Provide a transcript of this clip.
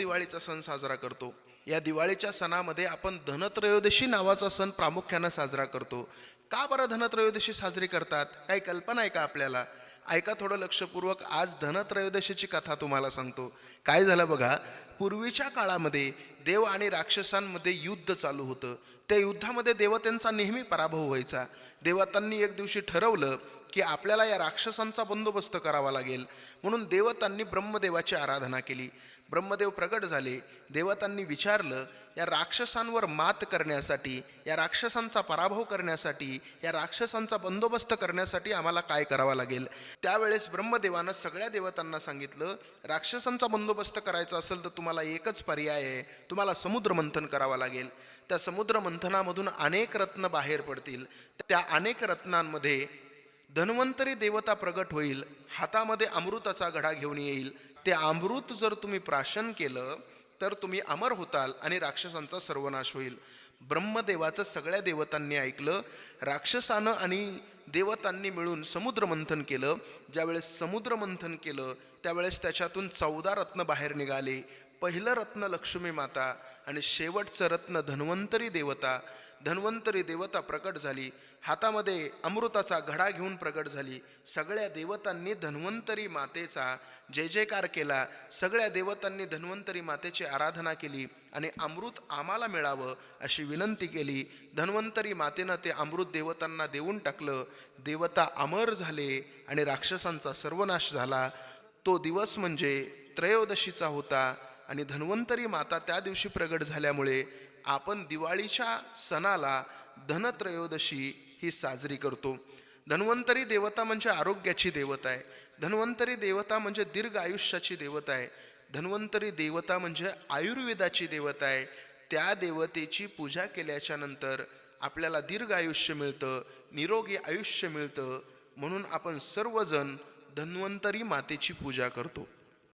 दिवाळीचा सण साजरा करतो. या दिवाळीच्या सणामध्ये आपण धनत्रयोदशी नावाचा सण प्रामुख्यानं साजरा करतो. का बरं धनत्रयोदशी साजरी करतात? काही कल्पना आहे का आपल्याला? ऐका थोडं लक्षपूर्वक. आज धनत्रयोदशीची कथा तुम्हाला सांगतो. काय झालं बघा, पूर्वीच्या काळामध्ये देव आणि राक्षसांमध्ये युद्ध चालू होतं. त्या युद्धामध्ये देवतांचा नेहमी पराभव व्हायचा. देवतांनी एक दिवशी ठरवलं की आपल्याला या राक्षसांचा बंदोबस्त करावा लागेल. म्हणून देवतांनी ब्रह्मदेवाची आराधना केली. ब्रह्मदेव प्रगट झाले. देवतांनी विचारलं, या राक्षसांवर मात करण्यासाठी, या राक्षसांचा पराभव करण्यासाठी, या राक्षसांचा बंदोबस्त करण्यासाठी आम्हाला काय करावं लागेल? त्यावेळेस ब्रह्मदेवानं सगळ्या देवतांना सांगितलं, राक्षसांचा बंदोबस्त करायचा असेल तर तुम्हाला एकच पर्याय आहे, तुम्हाला समुद्रमंथन करावं लागेल. त्या समुद्रमंथनामधून अनेक रत्न बाहेर पडतील. त्या अनेक रत्नांमध्ये धन्वंतरी देवता प्रगट होईल, हातामध्ये अमृताचा घडा घेऊन येईल. ते अमृत जर तुम्ही प्राशन केलं तर तुम्ही अमर होताल आणि राक्षसांचा सर्वनाश होईल. ब्रह्मदेवाचं सगळ्या देवतांनी ऐकलं. राक्षसानं आणि देवतांनी मिळून समुद्रमंथन केलं. ज्यावेळेस समुद्रमंथन केलं त्यावेळेस त्याच्यातून 14 रत्न बाहेर निघाले. पहिलं रत्न लक्ष्मी माता आणि शेवटचं रत्न धन्वंतरी देवता. धन्वंतरी देवता प्रकट झाली, हातामध्ये अमृताचा घडा घेऊन प्रकट झाली. सगळ्या देवतांनी धन्वंतरी मातेचा जय जयकार केला. सगळ्या देवतांनी धन्वंतरी मातेची आराधना केली आणि अमृत आम्हाला मिळावं अशी विनंती केली. धन्वंतरी मातेनं ते अमृत देवतांना देऊन टाकलं. देवता अमर झाले आणि राक्षसांचा सर्वनाश झाला. तो दिवस म्हणजे त्रयोदशीचा होता आणि धन्वंतरी माता त्या दिवशी प्रगट झाल्यामुळे आपण दिवाळीच्या सणाला धनत्रयोदशी ही साजरी करतो. धन्वंतरी देवता म्हणजे आरोग्याची देवता आहे. धन्वंतरी देवता म्हणजे दीर्घ आयुष्याची देवता आहे. धन्वंतरी देवता म्हणजे आयुर्वेदाची देवता आहे. त्या देवतेची पूजा केल्याच्या नंतर आपल्याला दीर्घ आयुष्य मिळतं, निरोगी आयुष्य मिळतं. म्हणून आपण सर्वजण धन्वंतरी मातेची पूजा करतो.